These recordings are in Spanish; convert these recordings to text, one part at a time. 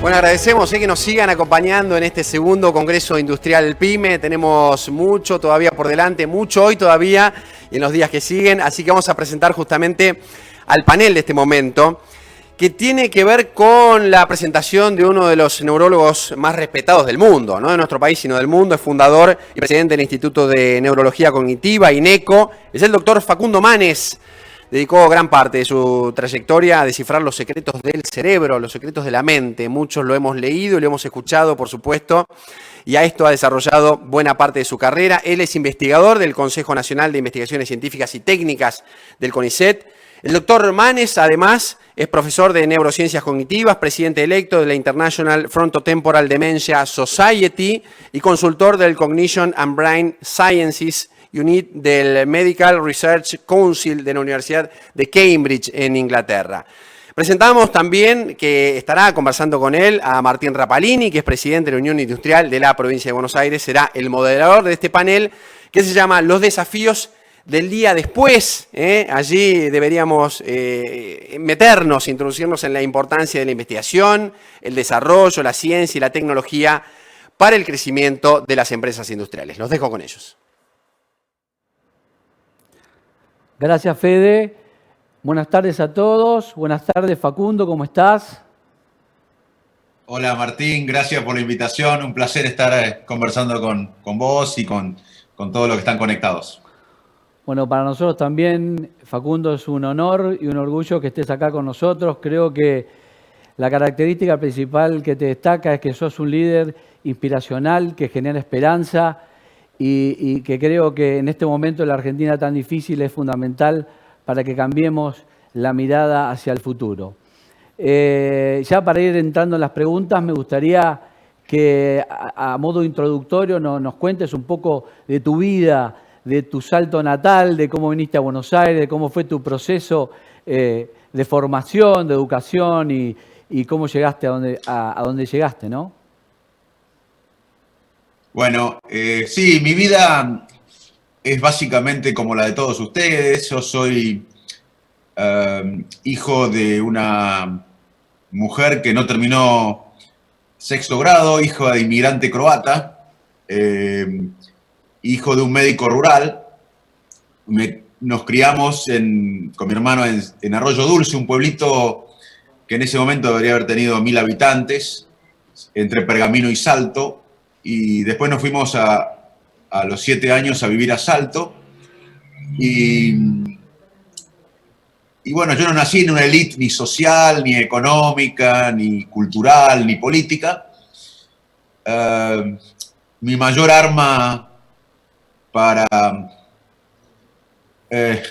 Bueno, agradecemos que nos sigan acompañando en este segundo Congreso Industrial PYME. Tenemos mucho todavía por delante, mucho hoy todavía y en los días que siguen. Así que vamos a presentar justamente al panel de este momento, que tiene que ver con la presentación de uno de los neurólogos más respetados del mundo, no de nuestro país, sino del mundo. Es fundador y presidente del Instituto de Neurología Cognitiva, INECO. Es el doctor Facundo Manes. Dedicó gran parte de su trayectoria a descifrar los secretos del cerebro, los secretos de la mente. Muchos lo hemos leído y lo hemos escuchado, por supuesto, y a esto ha desarrollado buena parte de su carrera. Él es investigador del Consejo Nacional de Investigaciones Científicas y Técnicas del CONICET. El doctor Manes, además, es profesor de Neurociencias Cognitivas, presidente electo de la International Frontotemporal Dementia Society y consultor del Cognition and Brain Sciences Unit del Medical Research Council de la Universidad de Cambridge en Inglaterra. Presentamos también, que estará conversando con él, a Martín Rapalini, que es presidente de la Unión Industrial de la Provincia de Buenos Aires. Será el moderador de este panel que se llama Los desafíos del día después. Allí deberíamos meternos, introducirnos en la importancia de la investigación, el desarrollo, la ciencia y la tecnología para el crecimiento de las empresas industriales. Los dejo con ellos. Gracias, Fede. Buenas tardes a todos. Buenas tardes, Facundo, ¿cómo estás? Hola, Martín. Gracias por la invitación. Un placer estar conversando con vos y con todos los que están conectados. Bueno, para nosotros también, Facundo, es un honor y un orgullo que estés acá con nosotros. Creo que la característica principal que te destaca es que sos un líder inspiracional, que genera esperanza y que creo que en este momento en la Argentina tan difícil es fundamental para que cambiemos la mirada hacia el futuro. Ya para ir entrando en las preguntas, me gustaría que a modo introductorio nos cuentes un poco de tu vida, de tu salto natal, de cómo viniste a Buenos Aires, de cómo fue tu proceso de formación, de educación y cómo llegaste a donde llegaste, ¿no? Bueno, sí, mi vida es básicamente como la de todos ustedes. Yo soy hijo de una mujer que no terminó sexto grado, hijo de inmigrante croata, hijo de un médico rural. Nos criamos con mi hermano en Arroyo Dulce, un pueblito que en ese momento debería haber tenido 1000 habitantes, entre Pergamino y Salto. Y después nos fuimos a los 7 años a vivir a Salto. Y bueno, yo no nací en una élite ni social, ni económica, ni cultural, ni política. Mi mayor arma para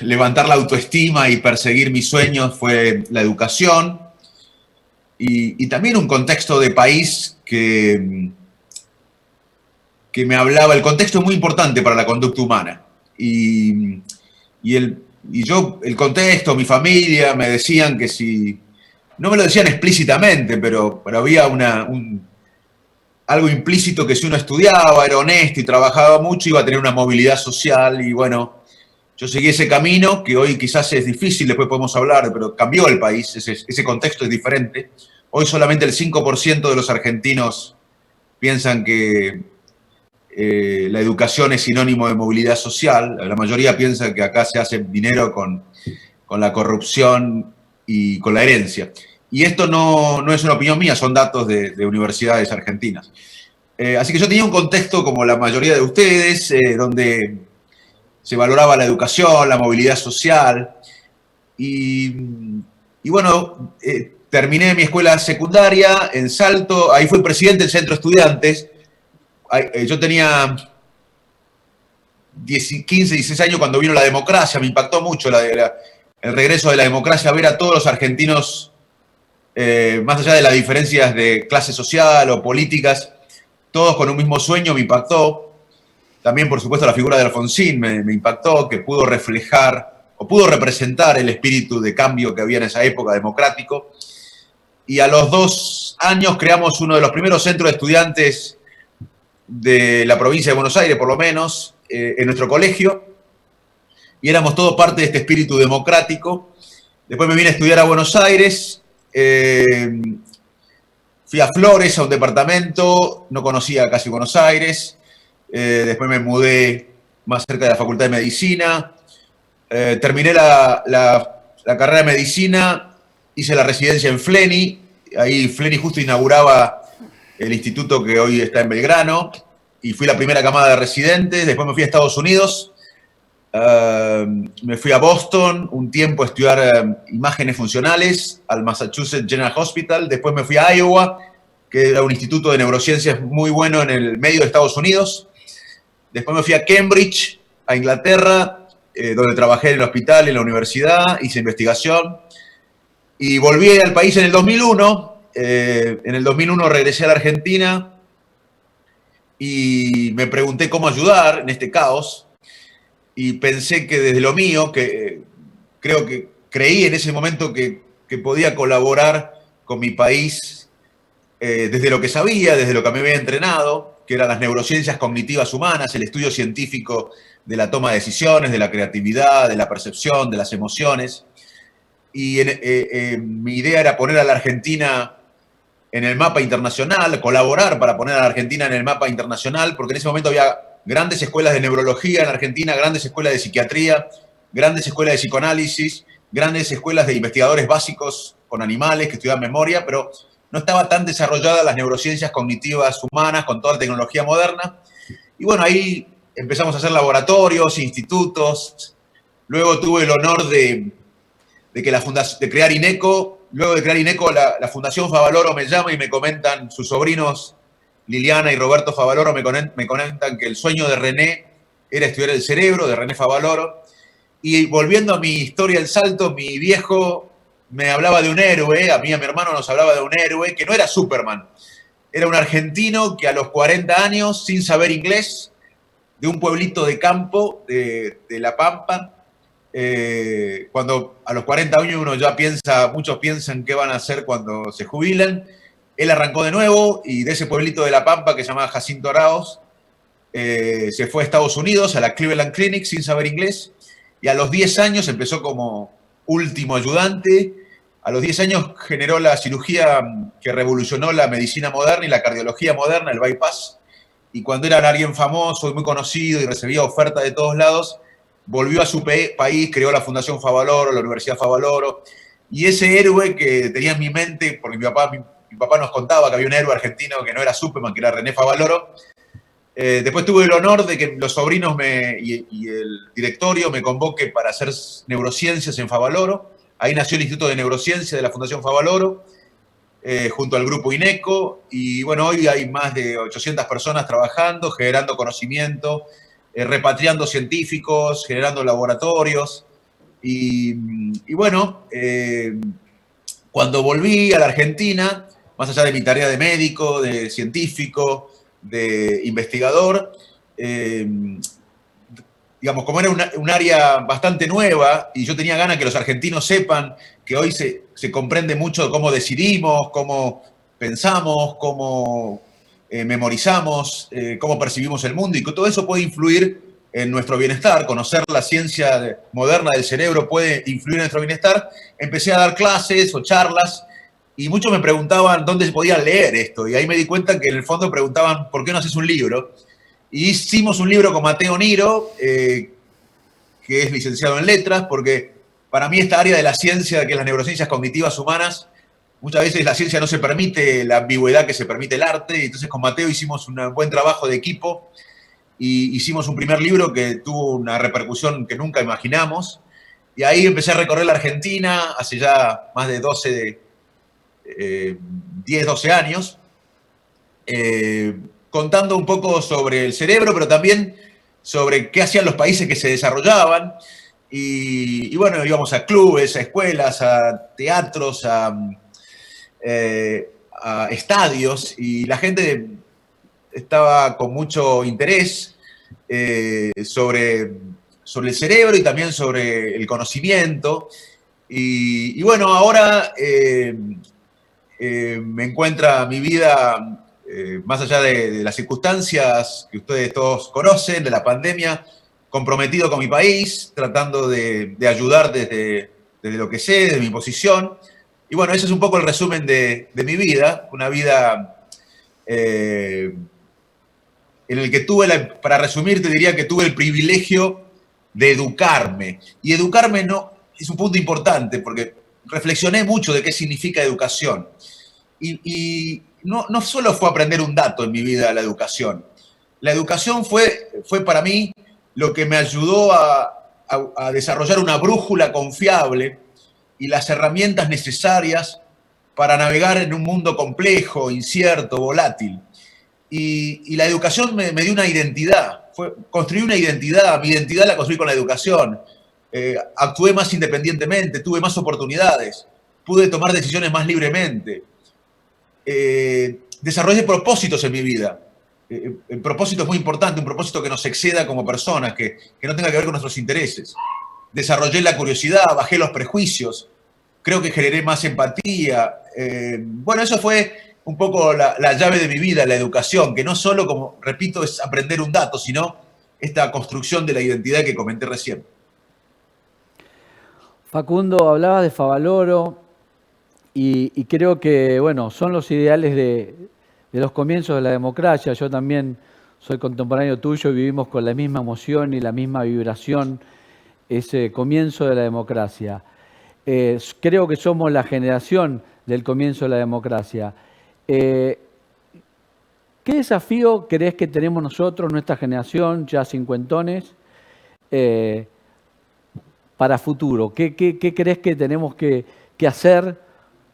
levantar la autoestima y perseguir mis sueños fue la educación y también un contexto de país que me hablaba. El contexto es muy importante para la conducta humana. El contexto, mi familia, me decían que si, no me lo decían explícitamente, pero había algo implícito, que si uno estudiaba, era honesto y trabajaba mucho, iba a tener una movilidad social. Y bueno, yo seguí ese camino, que hoy quizás es difícil, después podemos hablar, pero cambió el país, ese contexto es diferente. Hoy solamente el 5% de los argentinos piensan que la educación es sinónimo de movilidad social. La mayoría piensa que acá se hace dinero con la corrupción y con la herencia. Y esto no es una opinión mía, son datos de universidades argentinas. Así que yo tenía un contexto como la mayoría de ustedes, donde se valoraba la educación, la movilidad social. Y bueno, terminé mi escuela secundaria en Salto, ahí fui presidente del centro de estudiantes. Yo tenía 15, 16 años cuando vino la democracia, me impactó mucho el regreso de la democracia, ver a todos los argentinos, más allá de las diferencias de clase social o políticas, todos con un mismo sueño, me impactó. También, por supuesto, la figura de Alfonsín me impactó, que pudo reflejar o pudo representar el espíritu de cambio que había en esa época democrático. Y a los 2 años creamos uno de los primeros centros de estudiantes de la provincia de Buenos Aires, por lo menos, en nuestro colegio, y éramos todos parte de este espíritu democrático. Después me vine a estudiar a Buenos Aires, Fui a Flores, a un departamento, no conocía casi Buenos Aires. Después me mudé más cerca de la Facultad de Medicina. Terminé la carrera de Medicina, hice la residencia en Fleni. Ahí Fleni justo inauguraba el instituto que hoy está en Belgrano. Y fui la primera camada de residentes. Después me fui a Estados Unidos. Me fui a Boston un tiempo a estudiar imágenes funcionales al Massachusetts General Hospital. Después me fui a Iowa, que era un instituto de neurociencias muy bueno en el medio de Estados Unidos. Después me fui a Cambridge, a Inglaterra, donde trabajé en el hospital, en la universidad, hice investigación. Y volví al país en el 2001. En el 2001 regresé a la Argentina y me pregunté cómo ayudar en este caos. Y pensé que desde lo mío, que creí en ese momento que podía colaborar con mi país desde lo que sabía, desde lo que me había entrenado, que eran las neurociencias cognitivas humanas, el estudio científico de la toma de decisiones, de la creatividad, de la percepción, de las emociones. Y mi idea era poner a la Argentina en el mapa internacional, colaborar para poner a la Argentina en el mapa internacional, porque en ese momento había grandes escuelas de neurología en Argentina, grandes escuelas de psiquiatría, grandes escuelas de psicoanálisis, grandes escuelas de investigadores básicos con animales que estudiaban memoria, pero no estaba tan desarrollada las neurociencias cognitivas humanas con toda la tecnología moderna. Y bueno, ahí empezamos a hacer laboratorios, institutos. Luego tuve el honor de crear INECO. Luego de crear INECO, la Fundación Favaloro me llama y me comentan sus sobrinos Liliana y Roberto Favaloro me comentan que el sueño de René era estudiar el cerebro, de René Favaloro. Y volviendo a mi historia del salto, mi viejo me hablaba de un héroe, a mí y a mi hermano nos hablaba de un héroe que no era Superman. Era un argentino que a los 40 años, sin saber inglés, de un pueblito de campo, de La Pampa, cuando a los 40 años uno ya piensa, muchos piensan qué van a hacer cuando se jubilan. Él arrancó de nuevo y de ese pueblito de La Pampa que se llamaba Jacinto Arauz, se fue a Estados Unidos, a la Cleveland Clinic, sin saber inglés, y a los 10 años empezó como último ayudante. A los 10 años generó la cirugía que revolucionó la medicina moderna y la cardiología moderna, el bypass, y cuando era alguien famoso y muy conocido y recibía ofertas de todos lados, volvió a su país, creó la Fundación Favaloro, la Universidad Favaloro, y ese héroe que tenía en mi mente, porque mi papá nos contaba que había un héroe argentino que no era Superman, que era René Favaloro. Después tuve el honor de que los sobrinos y el directorio me convoque para hacer neurociencias en Favaloro. Ahí nació el Instituto de Neurociencia de la Fundación Favaloro, junto al grupo INECO. Y bueno, hoy hay más de 800 personas trabajando, generando conocimiento, repatriando científicos, generando laboratorios. Y bueno, cuando volví a la Argentina, más allá de mi tarea de médico, de científico, de investigador, digamos, como era un área bastante nueva y yo tenía ganas que los argentinos sepan que hoy se comprende mucho cómo decidimos, cómo pensamos, cómo memorizamos, cómo percibimos el mundo y que todo eso puede influir en nuestro bienestar. Conocer la ciencia moderna del cerebro puede influir en nuestro bienestar. Empecé a dar clases o charlas y muchos me preguntaban dónde se podía leer esto. Y ahí me di cuenta que en el fondo preguntaban, ¿por qué no haces un libro? Y hicimos un libro con Mateo Niro, que es licenciado en letras, porque para mí esta área de la ciencia, que es las neurociencias cognitivas humanas, muchas veces la ciencia no se permite la ambigüedad que se permite el arte. Y entonces con Mateo hicimos un buen trabajo de equipo y hicimos un primer libro que tuvo una repercusión que nunca imaginamos. Y ahí empecé a recorrer la Argentina hace ya más de 10, 12 años, contando un poco sobre el cerebro, pero también sobre qué hacían los países que se desarrollaban. Y bueno, íbamos a clubes, a escuelas, a teatros, a estadios, y la gente estaba con mucho interés sobre el cerebro y también sobre el conocimiento. Y bueno, ahora me encuentra mi vida, más allá de las circunstancias que ustedes todos conocen, de la pandemia, comprometido con mi país, tratando de ayudar desde lo que sé, desde mi posición. Y bueno, ese es un poco el resumen de mi vida, una vida en el que para resumir, te diría que tuve el privilegio de educarme. Y educarme no es un punto importante porque reflexioné mucho de qué significa educación. Y no solo fue aprender un dato en mi vida la educación. La educación fue para mí lo que me ayudó a desarrollar una brújula confiable y las herramientas necesarias para navegar en un mundo complejo, incierto, volátil. Y la educación me dio una identidad, construí una identidad, mi identidad la construí con la educación. Actué más independientemente, tuve más oportunidades, pude tomar decisiones más libremente. Desarrollé propósitos en mi vida. El propósito es muy importante, un propósito que nos exceda como personas, que no tenga que ver con nuestros intereses. Desarrollé la curiosidad, bajé los prejuicios, creo que generé más empatía. Bueno, eso fue un poco la llave de mi vida, la educación, que no solo, como repito, es aprender un dato, sino esta construcción de la identidad que comenté recién. Facundo, hablabas de Favaloro y creo que, bueno, son los ideales de los comienzos de la democracia. Yo también soy contemporáneo tuyo y vivimos con la misma emoción y la misma vibración ese comienzo de la democracia. Creo que somos la generación del comienzo de la democracia. ¿Qué desafío crees que tenemos nosotros, nuestra generación, ya cincuentones, para futuro? ¿Qué crees que tenemos que hacer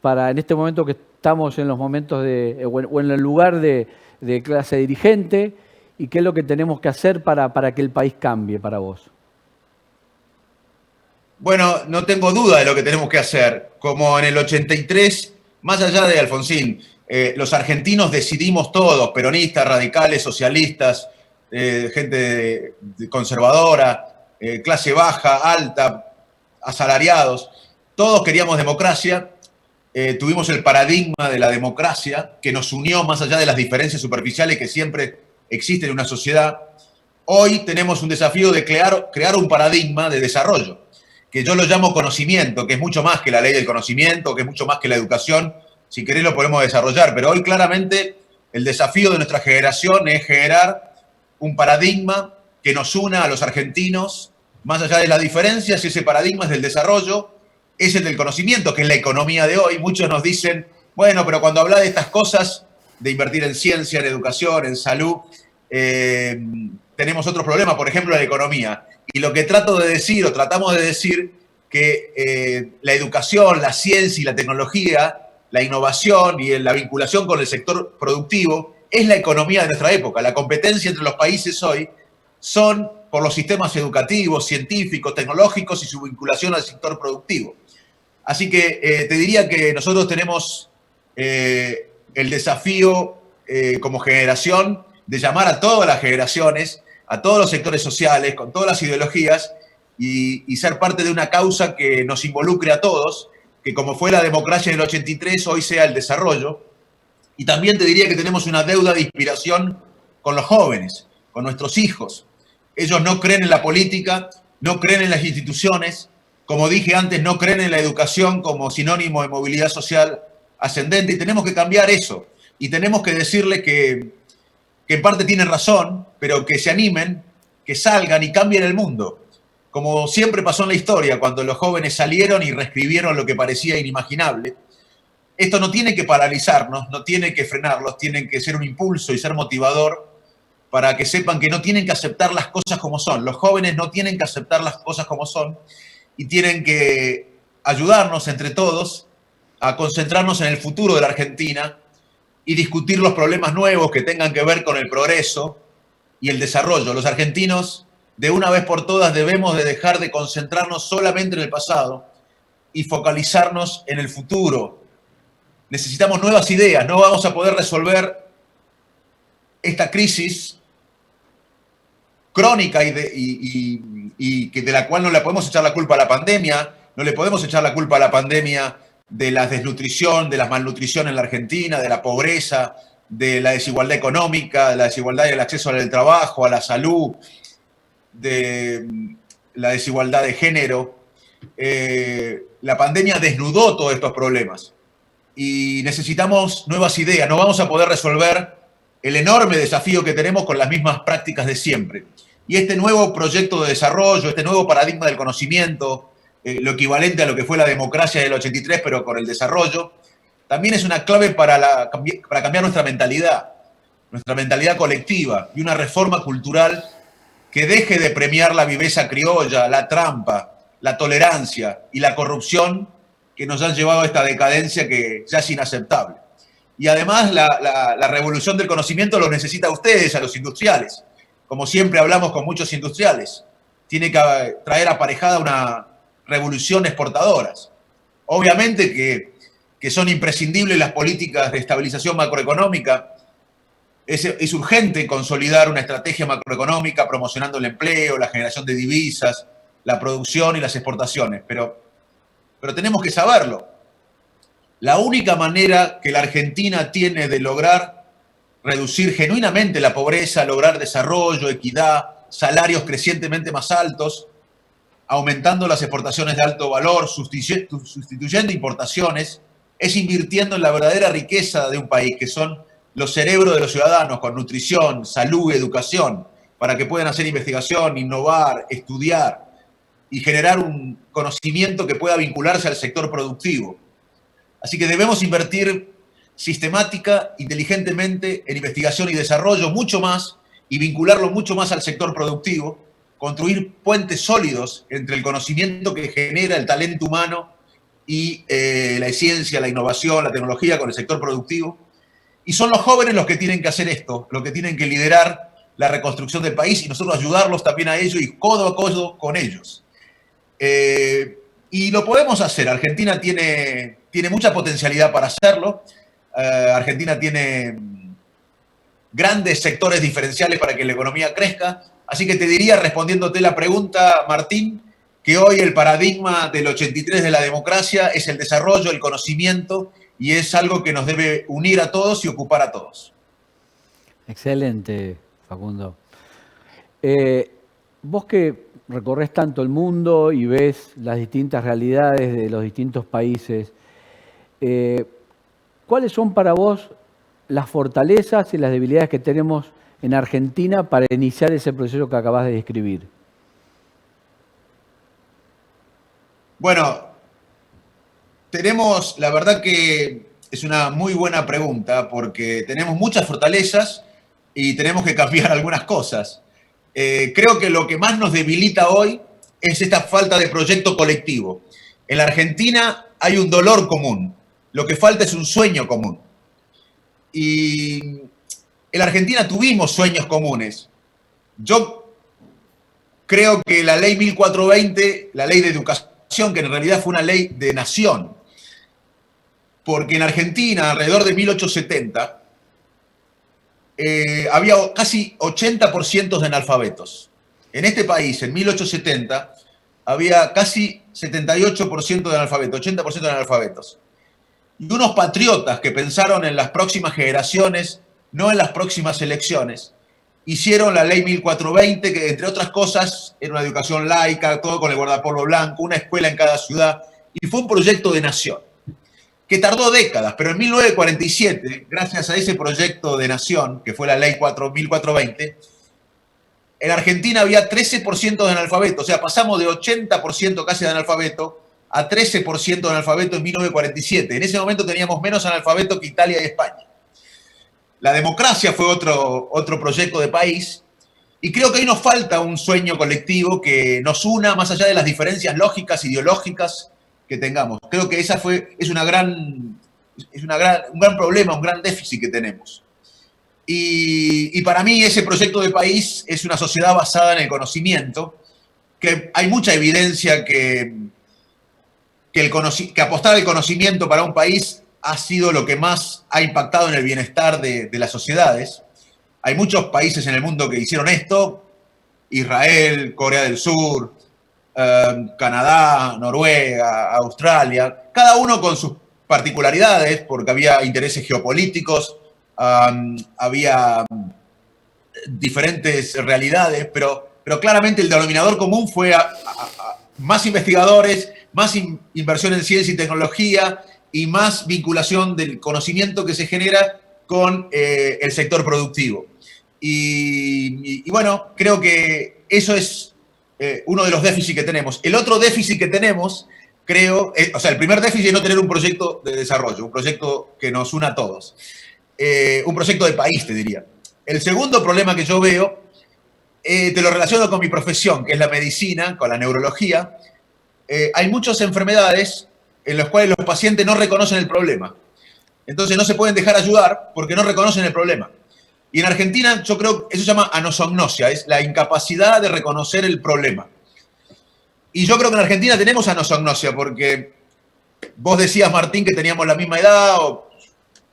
para, en este momento que estamos en los momentos o en el lugar de clase dirigente, y qué es lo que tenemos que hacer para que el país cambie para vos? Bueno, no tengo duda de lo que tenemos que hacer. Como en el 83, más allá de Alfonsín, los argentinos decidimos todos, peronistas, radicales, socialistas, gente conservadora, clase baja, alta, asalariados, todos queríamos democracia. Tuvimos el paradigma de la democracia que nos unió más allá de las diferencias superficiales que siempre existen en una sociedad. Hoy tenemos un desafío de crear un paradigma de desarrollo, que yo lo llamo conocimiento, que es mucho más que la ley del conocimiento, que es mucho más que la educación. Si querés lo podemos desarrollar, pero hoy claramente el desafío de nuestra generación es generar un paradigma que nos una a los argentinos, más allá de las diferencias. Ese paradigma es del desarrollo, es el del conocimiento, que es la economía de hoy. Muchos nos dicen, bueno, pero cuando habla de estas cosas, de invertir en ciencia, en educación, en salud, tenemos otros problemas, por ejemplo, la economía. Y lo que trato de decir, o tratamos de decir, que la educación, la ciencia y la tecnología, la innovación y la vinculación con el sector productivo es la economía de nuestra época. La competencia entre los países hoy son por los sistemas educativos, científicos, tecnológicos y su vinculación al sector productivo. Así que te diría que nosotros tenemos el desafío como generación de llamar a todas las generaciones, a todos los sectores sociales, con todas las ideologías, y ser parte de una causa que nos involucre a todos, que como fue la democracia del 83, hoy sea el desarrollo. Y también te diría que tenemos una deuda de inspiración con los jóvenes, con nuestros hijos. Ellos no creen en la política, no creen en las instituciones, como dije antes, no creen en la educación como sinónimo de movilidad social ascendente, y tenemos que cambiar eso. Y tenemos que decirles que en parte tienen razón, pero que se animen, que salgan y cambien el mundo. Como siempre pasó en la historia, cuando los jóvenes salieron y reescribieron lo que parecía inimaginable. Esto no tiene que paralizarnos, no tiene que frenarlos, tienen que ser un impulso y ser motivador para que sepan que no tienen que aceptar las cosas como son. Los jóvenes no tienen que aceptar las cosas como son y tienen que ayudarnos entre todos a concentrarnos en el futuro de la Argentina y discutir los problemas nuevos que tengan que ver con el progreso y el desarrollo. Los argentinos, de una vez por todas, debemos de dejar de concentrarnos solamente en el pasado y focalizarnos en el futuro. Necesitamos nuevas ideas, no vamos a poder resolver esta crisis crónica y de la cual no le podemos echar la culpa a la pandemia, no le podemos echar la culpa a la pandemia de la desnutrición, de la malnutrición en la Argentina, de la pobreza, de la desigualdad económica, de la desigualdad del acceso al trabajo, a la salud, de la desigualdad de género. la pandemia desnudó todos estos problemas y necesitamos nuevas ideas. No vamos a poder resolver el enorme desafío que tenemos con las mismas prácticas de siempre. Y este nuevo proyecto de desarrollo, este nuevo paradigma del conocimiento, lo equivalente a lo que fue la democracia del 83, pero con el desarrollo, también es una clave para cambiar nuestra mentalidad colectiva y una reforma cultural que deje de premiar la viveza criolla, la trampa, la tolerancia y la corrupción que nos han llevado a esta decadencia que ya es inaceptable. Y además la revolución del conocimiento lo necesita a ustedes, a los industriales. Como siempre hablamos con muchos industriales, tiene que traer aparejada una revolución exportadora. Obviamente que son imprescindibles las políticas de estabilización macroeconómica. Es urgente consolidar una estrategia macroeconómica promocionando el empleo, la generación de divisas, la producción y las exportaciones, pero tenemos que saberlo. La única manera que la Argentina tiene de lograr reducir genuinamente la pobreza, lograr desarrollo, equidad, salarios crecientemente más altos, aumentando las exportaciones de alto valor, sustituyendo importaciones, es invirtiendo en la verdadera riqueza de un país, que son los cerebros de los ciudadanos, con nutrición, salud, educación, para que puedan hacer investigación, innovar, estudiar y generar un conocimiento que pueda vincularse al sector productivo. Así que debemos invertir sistemática, inteligentemente en investigación y desarrollo mucho más y vincularlo mucho más al sector productivo, construir puentes sólidos entre el conocimiento que genera el talento humano y la ciencia, la innovación, la tecnología con el sector productivo. Y son los jóvenes los que tienen que hacer esto, los que tienen que liderar la reconstrucción del país y nosotros ayudarlos también a ello y codo a codo con ellos. Y lo podemos hacer. Argentina tiene mucha potencialidad para hacerlo. Argentina tiene grandes sectores diferenciales para que la economía crezca. Así que te diría, respondiéndote la pregunta, Martín, que hoy el paradigma del 83 de la democracia es el desarrollo, el conocimiento, y es algo que nos debe unir a todos y ocupar a todos. Excelente, Facundo. Vos que recorres tanto el mundo y ves las distintas realidades de los distintos países, ¿cuáles son para vos las fortalezas y las debilidades que tenemos en Argentina para iniciar ese proceso que acabas de describir? Bueno, tenemos, la verdad que es una muy buena pregunta porque tenemos muchas fortalezas y tenemos que cambiar algunas cosas. Creo que lo que más nos debilita hoy es esta falta de proyecto colectivo. En la Argentina hay un dolor común, lo que falta es un sueño común. Y en la Argentina tuvimos sueños comunes. Yo creo que la ley 1420, la ley de educación, que en realidad fue una ley de nación, porque en Argentina, alrededor de 1870, había casi 80% de analfabetos. En este país, en 1870, había casi 78% de analfabetos, 80% de analfabetos. Y unos patriotas que pensaron en las próximas generaciones, no en las próximas elecciones, hicieron la ley 1420, que entre otras cosas era una educación laica, todo con el guardapolvo blanco, una escuela en cada ciudad, y fue un proyecto de nación que tardó décadas, pero en 1947, gracias a ese proyecto de nación, que fue la ley 1420, en Argentina había 13% de analfabeto, o sea, pasamos de 80% casi de analfabeto a 13% de analfabeto en 1947. En ese momento teníamos menos analfabeto que Italia y España. La democracia fue otro proyecto de país, y creo que ahí nos falta un sueño colectivo que nos una más allá de las diferencias lógicas, ideológicas que tengamos. Creo que esa es un gran problema, un gran déficit que tenemos. Y para mí ese proyecto de país es una sociedad basada en el conocimiento, que hay mucha evidencia que apostar al conocimiento para un país ha sido lo que más ha impactado en el bienestar de las sociedades. Hay muchos países en el mundo que hicieron esto: Israel, Corea del Sur, Canadá, Noruega, Australia, cada uno con sus particularidades, porque había intereses geopolíticos, había diferentes realidades, pero claramente el denominador común fue más investigadores, más inversión en ciencia y tecnología y más vinculación del conocimiento que se genera con el sector productivo. Y bueno, creo que eso es uno de los déficits que tenemos. El otro déficit que tenemos, creo, o sea, el primer déficit es no tener un proyecto de desarrollo, un proyecto que nos una a todos. Un proyecto de país, te diría. El segundo problema que yo veo, te lo relaciono con mi profesión, que es la medicina, con la neurología. Hay muchas enfermedades en las cuales los pacientes no reconocen el problema. Entonces no se pueden dejar ayudar porque no reconocen el problema. Y en Argentina yo creo que eso se llama anosognosia, es la incapacidad de reconocer el problema. Y yo creo que en Argentina tenemos anosognosia porque vos decías, Martín, que teníamos la misma edad o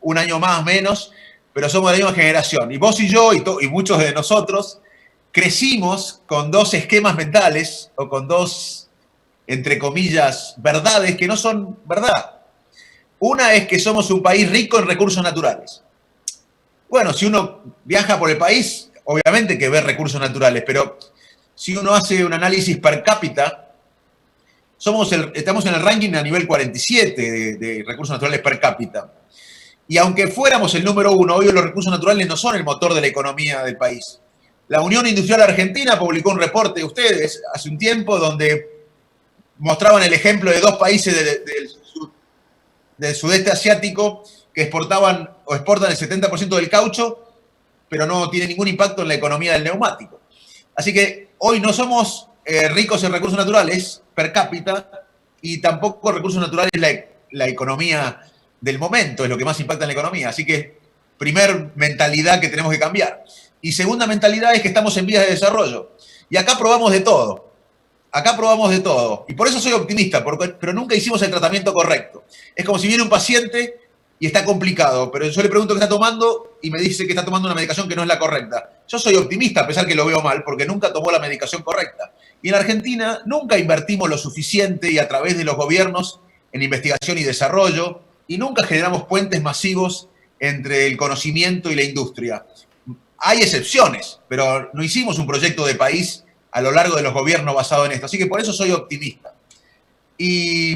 un año más o menos, pero somos de la misma generación. Y vos y yo y muchos de nosotros crecimos con dos esquemas mentales o con dos, entre comillas, verdades que no son verdad. Una es que somos un país rico en recursos naturales. Bueno, si uno viaja por el país, obviamente que ve recursos naturales, pero si uno hace un análisis per cápita, estamos en el ranking a nivel 47 de recursos naturales per cápita. Y aunque fuéramos el número 1, hoy los recursos naturales no son el motor de la economía del país. La Unión Industrial Argentina publicó un reporte de ustedes hace un tiempo donde mostraban el ejemplo de dos países del sudeste asiático que exportaban o exportan el 70% del caucho, pero no tiene ningún impacto en la economía del neumático. Así que hoy no somos ricos en recursos naturales per cápita y tampoco recursos naturales la economía del momento, es lo que más impacta en la economía. Así que, primer mentalidad que tenemos que cambiar. Y segunda mentalidad es que estamos en vías de desarrollo. Y acá probamos de todo. Acá probamos de todo. Y por eso soy optimista, pero nunca hicimos el tratamiento correcto. Es como si viene un paciente y está complicado, pero yo le pregunto qué está tomando y me dice que está tomando una medicación que no es la correcta. Yo soy optimista, a pesar que lo veo mal, porque nunca tomó la medicación correcta. Y en Argentina nunca invertimos lo suficiente y a través de los gobiernos en investigación y desarrollo, y nunca generamos puentes masivos entre el conocimiento y la industria. Hay excepciones, pero no hicimos un proyecto de país a lo largo de los gobiernos basado en esto. Así que por eso soy optimista. Y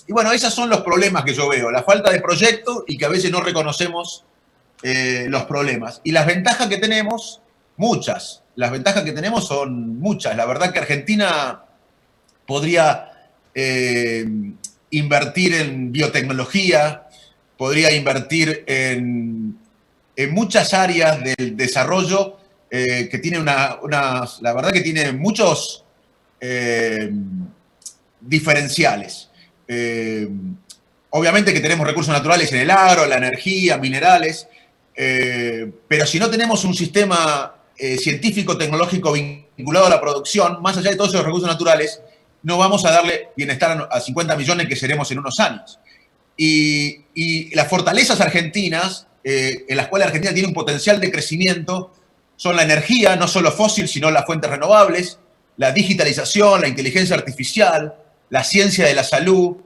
bueno, esos son los problemas que yo veo. La falta de proyecto y que a veces no reconocemos los problemas. Y las ventajas que tenemos, muchas. Las ventajas que tenemos son muchas. La verdad que Argentina podría invertir en biotecnología, podría invertir en muchas áreas del desarrollo que tiene la verdad que tiene muchos diferenciales. Obviamente que tenemos recursos naturales en el agro, la energía, minerales, pero si no tenemos un sistema científico, tecnológico vinculado a la producción, más allá de todos esos recursos naturales, no vamos a darle bienestar a 50 millones que seremos en unos años. Y las fortalezas argentinas, en las cuales Argentina tiene un potencial de crecimiento, son la energía, no solo fósil, sino las fuentes renovables, la digitalización, la inteligencia artificial, la ciencia de la salud,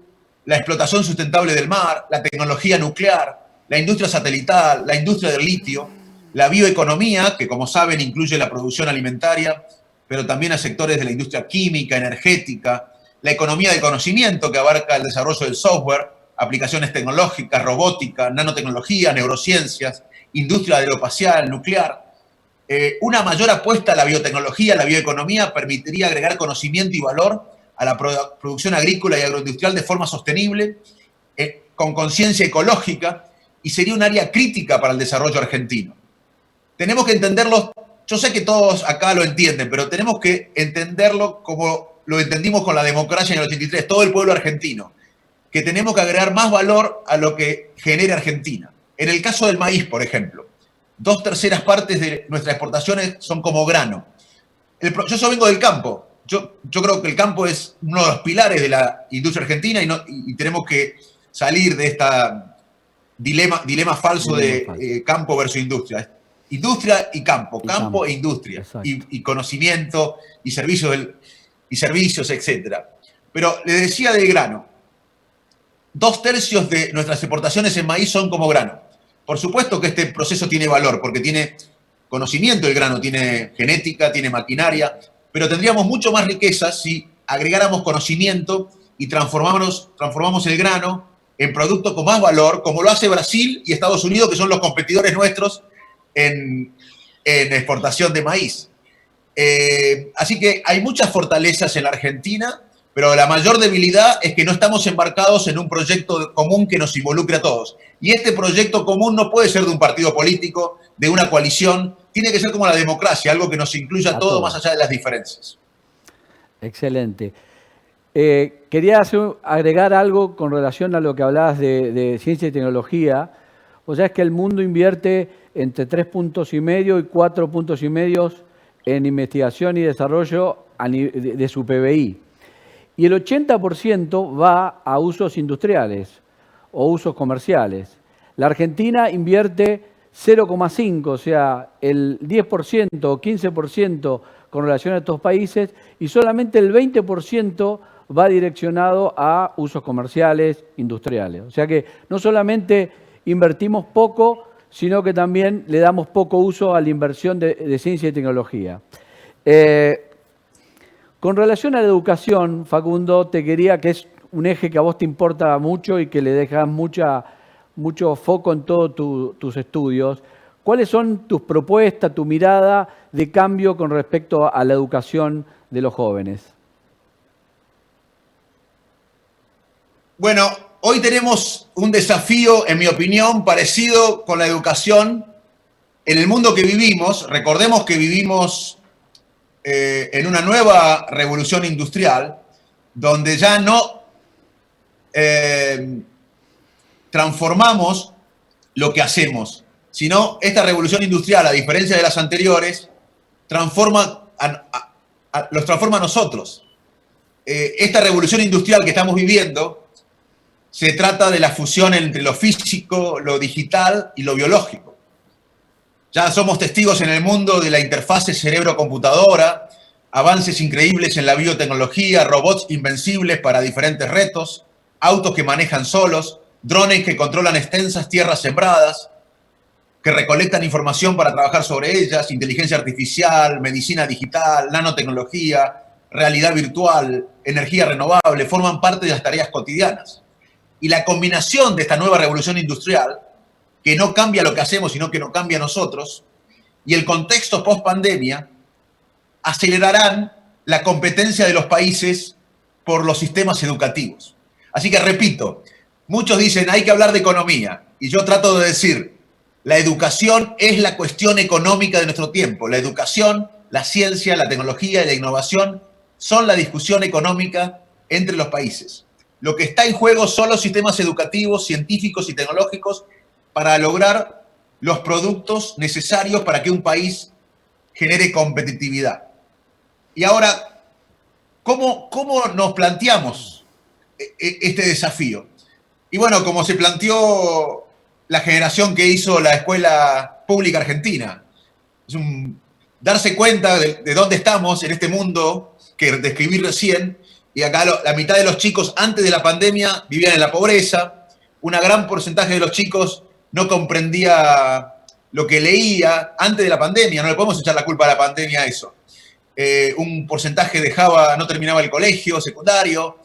la explotación sustentable del mar, la tecnología nuclear, la industria satelital, la industria del litio, la bioeconomía, que como saben incluye la producción alimentaria, pero también a sectores de la industria química, energética, la economía del conocimiento, que abarca el desarrollo del software, aplicaciones tecnológicas, robótica, nanotecnología, neurociencias, industria aeroespacial, nuclear. Una mayor apuesta a la biotecnología, a la bioeconomía, permitiría agregar conocimiento y valor a la producción agrícola y agroindustrial de forma sostenible, con conciencia ecológica, y sería un área crítica para el desarrollo argentino. Tenemos que entenderlo, yo sé que todos acá lo entienden, pero tenemos que entenderlo como lo entendimos con la democracia en el 83, todo el pueblo argentino, que tenemos que agregar más valor a lo que genere Argentina. En el caso del maíz, por ejemplo, 2/3 partes de nuestras exportaciones son como grano. Yo vengo del campo. Yo creo que el campo es uno de los pilares de la industria argentina y tenemos que salir de esta dilema falso de campo versus industria. Industria y campo, campo e industria, y conocimiento y servicios, etc. Pero les decía del grano. 2/3 de nuestras exportaciones en maíz son como grano. Por supuesto que este proceso tiene valor, porque tiene conocimiento el grano, tiene genética, tiene maquinaria, pero tendríamos mucho más riqueza si agregáramos conocimiento y transformamos el grano en producto con más valor, como lo hace Brasil y Estados Unidos, que son los competidores nuestros en exportación de maíz. Así que hay muchas fortalezas en la Argentina, pero la mayor debilidad es que no estamos embarcados en un proyecto común que nos involucre a todos. Y este proyecto común no puede ser de un partido político, de una coalición, tiene que ser como la democracia, algo que nos incluya a todos más allá de las diferencias. Excelente. Quería agregar algo con relación a lo que hablabas de ciencia y tecnología. O sea, es que el mundo invierte entre 3,5 puntos y 4 puntos en investigación y desarrollo de su PBI. Y el 80% va a usos industriales o usos comerciales. La Argentina invierte 0,5, o sea, el 10% o 15% con relación a estos países, y solamente el 20% va direccionado a usos comerciales, industriales. O sea que no solamente invertimos poco, sino que también le damos poco uso a la inversión de ciencia y tecnología. Con relación a la educación, Facundo, te quería, que es un eje que a vos te importa mucho y que le dejas mucho foco en todos tus estudios, ¿cuáles son tus propuestas, tu mirada de cambio con respecto a la educación de los jóvenes? Bueno, hoy tenemos un desafío, en mi opinión, parecido con la educación en el mundo que vivimos. Recordemos que vivimos en una nueva revolución industrial, donde ya no transformamos lo que hacemos, sino esta revolución industrial, a diferencia de las anteriores, los transforma a nosotros. Esta revolución industrial que estamos viviendo se trata de la fusión entre lo físico, lo digital y lo biológico. Ya somos testigos en el mundo de la interfase cerebro-computadora, avances increíbles en la biotecnología, robots invencibles para diferentes retos, autos que manejan solos, drones que controlan extensas tierras sembradas, que recolectan información para trabajar sobre ellas, inteligencia artificial, medicina digital, nanotecnología, realidad virtual, energía renovable, forman parte de las tareas cotidianas. Y la combinación de esta nueva revolución industrial, que no cambia lo que hacemos, sino que nos cambia a nosotros, y el contexto post-pandemia, acelerarán la competencia de los países por los sistemas educativos. Así que repito, muchos dicen hay que hablar de economía, y yo trato de decir, la educación es la cuestión económica de nuestro tiempo. La educación, la ciencia, la tecnología y la innovación son la discusión económica entre los países. Lo que está en juego son los sistemas educativos, científicos y tecnológicos para lograr los productos necesarios para que un país genere competitividad. Y ahora, ¿cómo nos planteamos este desafío? Y bueno, como se planteó la generación que hizo la escuela pública argentina, es darse cuenta de dónde estamos en este mundo que describí recién. Y acá la mitad de los chicos antes de la pandemia vivían en la pobreza. Un gran porcentaje de los chicos no comprendía lo que leía antes de la pandemia. No le podemos echar la culpa a la pandemia a eso. Un porcentaje no terminaba el colegio secundario.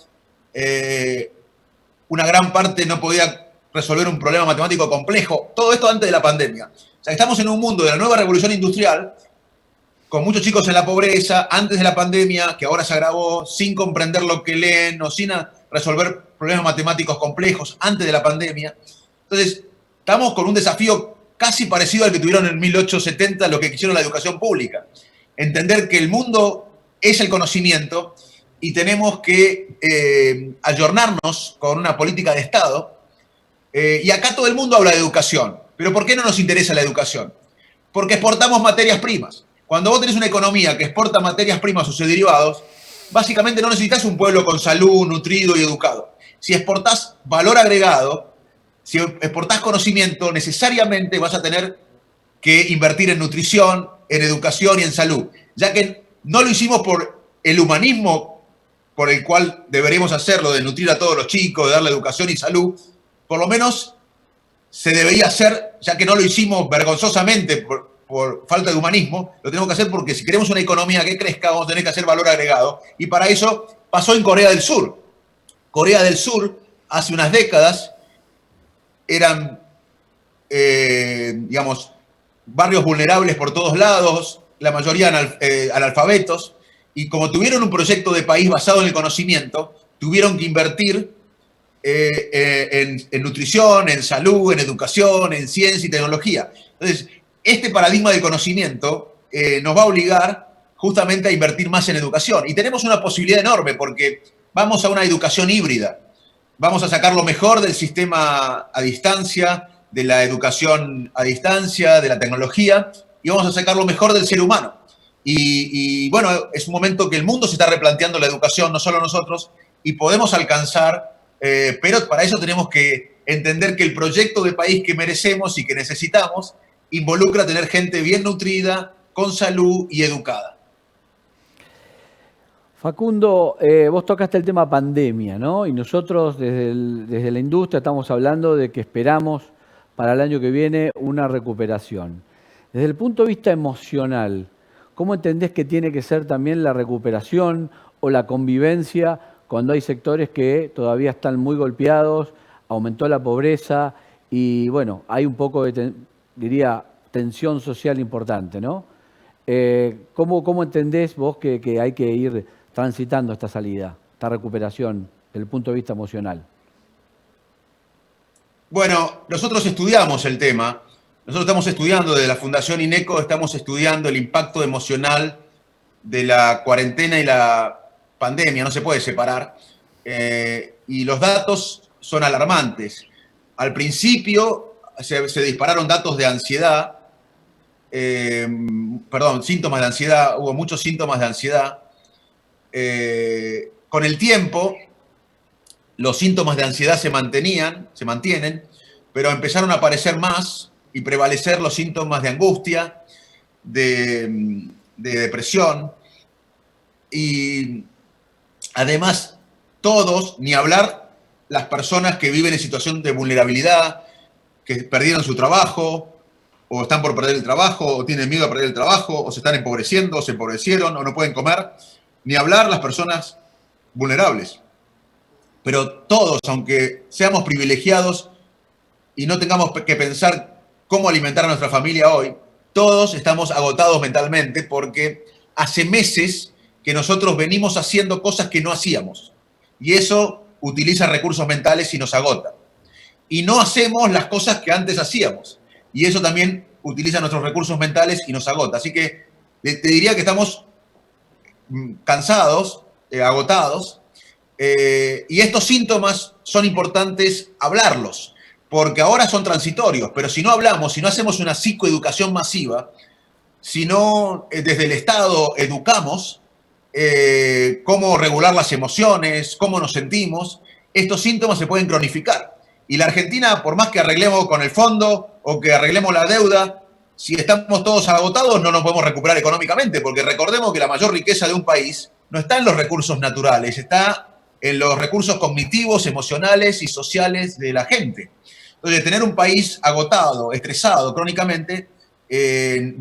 Una gran parte no podía resolver un problema matemático complejo. Todo esto antes de la pandemia. O sea, estamos en un mundo de la nueva revolución industrial, con muchos chicos en la pobreza, antes de la pandemia, que ahora se agravó, sin comprender lo que leen o sin resolver problemas matemáticos complejos antes de la pandemia. Entonces, estamos con un desafío casi parecido al que tuvieron en 1870 los que quisieron la educación pública. Entender que el mundo es el conocimiento y tenemos que ayornarnos con una política de Estado. Y acá todo el mundo habla de educación. Pero ¿por qué no nos interesa la educación? Porque exportamos materias primas. Cuando vos tenés una economía que exporta materias primas o sus derivados, básicamente no necesitas un pueblo con salud, nutrido y educado. Si exportás valor agregado, si exportás conocimiento, necesariamente vas a tener que invertir en nutrición, en educación y en salud, ya que no lo hicimos por el humanismo por el cual deberíamos hacerlo, de nutrir a todos los chicos, de darle educación y salud. Por lo menos se debería hacer, ya que no lo hicimos vergonzosamente por falta de humanismo, lo tenemos que hacer porque si queremos una economía que crezca, vamos a tener que hacer valor agregado. Y para eso pasó en Corea del Sur. Corea del Sur, hace unas décadas, eran, digamos, barrios vulnerables por todos lados, la mayoría analfabetos, y como tuvieron un proyecto de país basado en el conocimiento, tuvieron que invertir en nutrición, en salud, en educación, en ciencia y tecnología. Entonces, este paradigma del conocimiento nos va a obligar justamente a invertir más en educación. Y tenemos una posibilidad enorme porque vamos a una educación híbrida. Vamos a sacar lo mejor del sistema a distancia, de la educación a distancia, de la tecnología, y vamos a sacar lo mejor del ser humano. Y bueno, es un momento que el mundo se está replanteando la educación, no solo nosotros, y podemos alcanzar, pero para eso tenemos que entender que el proyecto de país que merecemos y que necesitamos involucra tener gente bien nutrida, con salud y educada. Facundo, vos tocaste el tema pandemia, ¿no? Y nosotros desde la industria estamos hablando de que esperamos para el año que viene una recuperación. Desde el punto de vista emocional, ¿cómo entendés que tiene que ser también la recuperación o la convivencia cuando hay sectores que todavía están muy golpeados, aumentó la pobreza y, bueno, hay un poco de, diría, tensión social importante, ¿no? ¿Cómo entendés vos que hay que ir transitando esta salida, esta recuperación desde el punto de vista emocional? Bueno, nosotros estudiamos el tema. Nosotros estamos estudiando desde la Fundación INECO, estamos estudiando el impacto emocional de la cuarentena y la pandemia, no se puede separar. Y los datos son alarmantes. Al principio se dispararon datos de ansiedad, síntomas de ansiedad, hubo muchos síntomas de ansiedad. Con el tiempo, los síntomas de ansiedad se mantienen, pero empezaron a aparecer más y prevalecer los síntomas de angustia, de depresión. Y además, todos, ni hablar las personas que viven en situación de vulnerabilidad, que perdieron su trabajo, o están por perder el trabajo, o tienen miedo a perder el trabajo, o se están empobreciendo, o se empobrecieron, o no pueden comer, ni hablar las personas vulnerables. Pero todos, aunque seamos privilegiados y no tengamos que pensar cómo alimentar a nuestra familia hoy, todos estamos agotados mentalmente porque hace meses que nosotros venimos haciendo cosas que no hacíamos. Y eso utiliza recursos mentales y nos agota. Y no hacemos las cosas que antes hacíamos. Y eso también utiliza nuestros recursos mentales y nos agota. Así que te diría que estamos cansados, agotados, y estos síntomas son importantes hablarlos, porque ahora son transitorios, pero si no hablamos, si no hacemos una psicoeducación masiva, si no desde el Estado educamos cómo regular las emociones, cómo nos sentimos, estos síntomas se pueden cronificar. Y la Argentina, por más que arreglemos con el fondo o que arreglemos la deuda, si estamos todos agotados no nos podemos recuperar económicamente, porque recordemos que la mayor riqueza de un país no está en los recursos naturales, está en los recursos cognitivos, emocionales y sociales de la gente. Entonces, tener un país agotado, estresado crónicamente,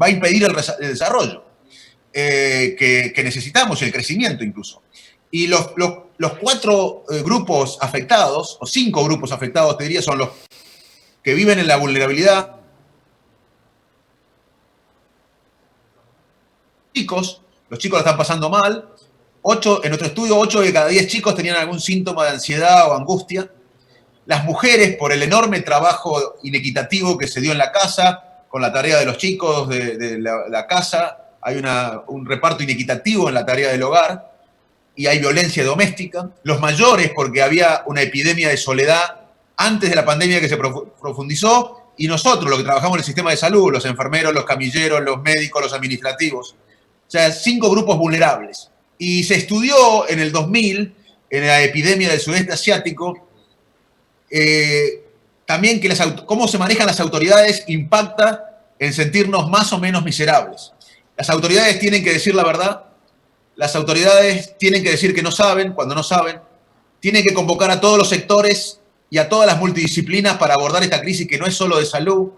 va a impedir el desarrollo que necesitamos, el crecimiento incluso. Y los 4 grupos afectados, o 5 grupos afectados, te diría, son los que viven en la vulnerabilidad. Los chicos la están pasando mal. En nuestro estudio, 8 de cada 10 chicos tenían algún síntoma de ansiedad o angustia. Las mujeres, por el enorme trabajo inequitativo que se dio en la casa, con la tarea de los chicos de la casa, hay un reparto inequitativo en la tarea del hogar y hay violencia doméstica. Los mayores, porque había una epidemia de soledad antes de la pandemia que se profundizó, y nosotros, los que trabajamos en el sistema de salud, los enfermeros, los camilleros, los médicos, los administrativos. O sea, 5 grupos vulnerables. Y se estudió en el 2000, en la epidemia del sudeste asiático, también que cómo se manejan las autoridades impacta en sentirnos más o menos miserables. Las autoridades tienen que decir la verdad, las autoridades tienen que decir que no saben cuando no saben, tienen que convocar a todos los sectores y a todas las multidisciplinas para abordar esta crisis que no es solo de salud,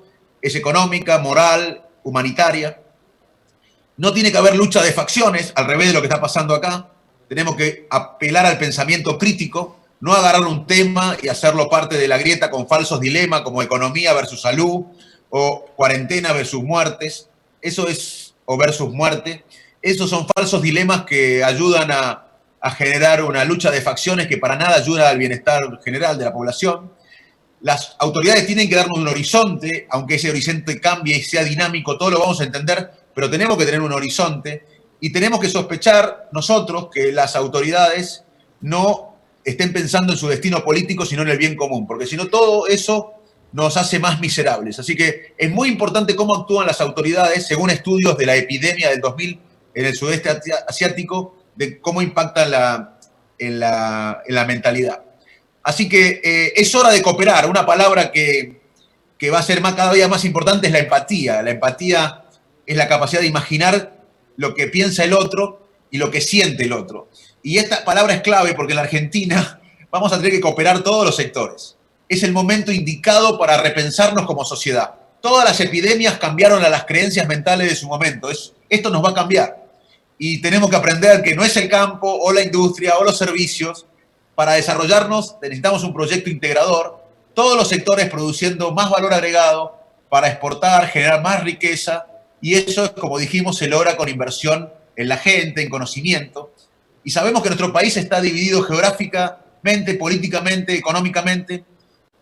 es económica, moral, humanitaria. No tiene que haber lucha de facciones, al revés de lo que está pasando acá. Tenemos que apelar al pensamiento crítico, no agarrar un tema y hacerlo parte de la grieta con falsos dilemas como economía versus salud o cuarentena versus muertes. Eso es, o versus muerte. Esos son falsos dilemas que ayudan a generar una lucha de facciones que para nada ayuda al bienestar general de la población. Las autoridades tienen que darnos un horizonte, aunque ese horizonte cambie y sea dinámico, todo lo vamos a entender, pero tenemos que tener un horizonte y tenemos que sospechar nosotros que las autoridades no estén pensando en su destino político, sino en el bien común, porque si no todo eso nos hace más miserables. Así que es muy importante cómo actúan las autoridades, según estudios de la epidemia del 2000 en el sudeste asiático, de cómo impactan en la mentalidad. Así que es hora de cooperar. Una palabra que va a ser cada día más importante es la empatía. La empatía es la capacidad de imaginar lo que piensa el otro y lo que siente el otro. Y esta palabra es clave porque en la Argentina vamos a tener que cooperar todos los sectores. Es el momento indicado para repensarnos como sociedad. Todas las epidemias cambiaron a las creencias mentales de su momento. Esto nos va a cambiar. Y tenemos que aprender que no es el campo o la industria o los servicios. Para desarrollarnos necesitamos un proyecto integrador, todos los sectores produciendo más valor agregado para exportar, generar más riqueza, y eso, como dijimos, se logra con inversión en la gente, en conocimiento. Y sabemos que nuestro país está dividido geográficamente, políticamente, económicamente,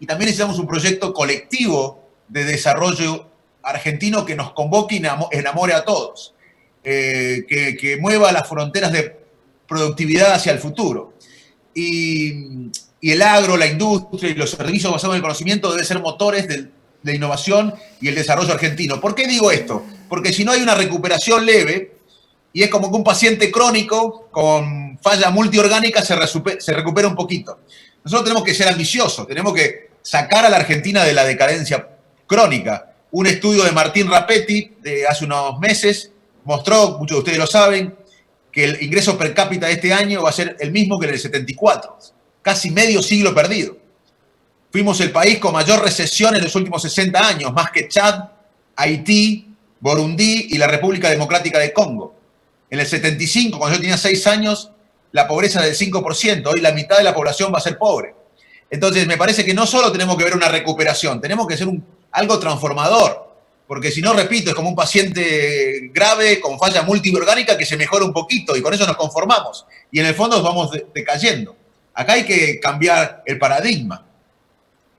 y también necesitamos un proyecto colectivo de desarrollo argentino que nos convoque y enamore a todos, que mueva las fronteras de productividad hacia el futuro. Y el agro, la industria y los servicios basados en el conocimiento deben ser motores de innovación y el desarrollo argentino. ¿Por qué digo esto? Porque si no hay una recuperación leve, y es como que un paciente crónico con falla multiorgánica se recupera un poquito. Nosotros tenemos que ser ambiciosos, tenemos que sacar a la Argentina de la decadencia crónica. Un estudio de Martín Rapetti de hace unos meses mostró, muchos de ustedes lo saben, que el ingreso per cápita de este año va a ser el mismo que en el 74, casi medio siglo perdido. Fuimos el país con mayor recesión en los últimos 60 años, más que Chad, Haití, Burundi y la República Democrática de Congo. En el 75, cuando yo tenía 6 años, la pobreza era del 5%, hoy la mitad de la población va a ser pobre. Entonces, me parece que no solo tenemos que ver una recuperación, tenemos que hacer algo transformador. Porque si no, repito, es como un paciente grave con falla multiorgánica que se mejora un poquito y con eso nos conformamos. Y en el fondo vamos decayendo. Acá hay que cambiar el paradigma.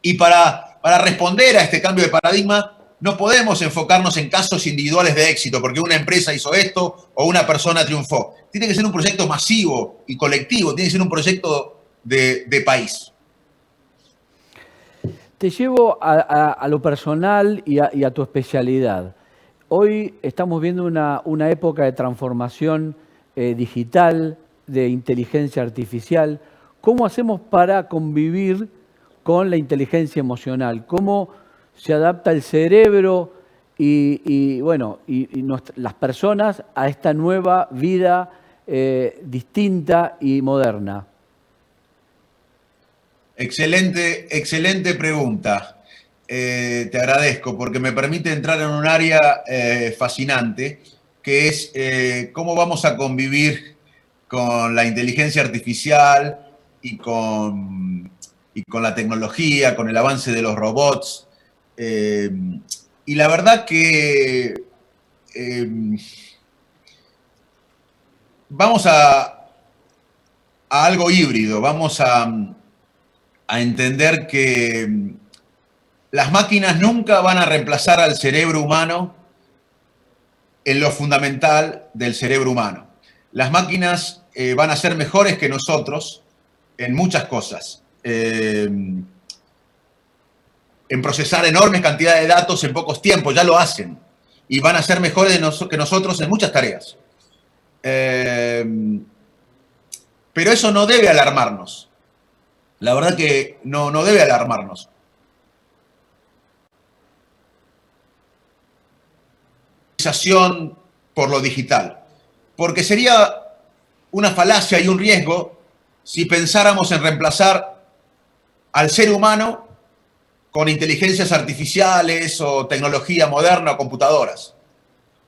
Y para responder a este cambio de paradigma, no podemos enfocarnos en casos individuales de éxito, porque una empresa hizo esto o una persona triunfó. Tiene que ser un proyecto masivo y colectivo, tiene que ser un proyecto de país. Te llevo a lo personal y a tu especialidad. Hoy estamos viendo una época de transformación digital, de inteligencia artificial. ¿Cómo hacemos para convivir con la inteligencia emocional? ¿Cómo se adapta el cerebro y las personas a esta nueva vida distinta y moderna? Excelente pregunta. Te agradezco porque me permite entrar en un área fascinante, que es cómo vamos a convivir con la inteligencia artificial y con la tecnología, con el avance de los robots. Y la verdad que vamos a algo híbrido, vamos a entender que las máquinas nunca van a reemplazar al cerebro humano en lo fundamental del cerebro humano. Las máquinas van a ser mejores que nosotros en muchas cosas. En procesar enormes cantidades de datos en pocos tiempos, ya lo hacen. Y van a ser mejores que nosotros en muchas tareas. Pero eso no debe alarmarnos. La verdad que no debe alarmarnos. Por lo digital. Porque sería una falacia y un riesgo si pensáramos en reemplazar al ser humano con inteligencias artificiales o tecnología moderna o computadoras.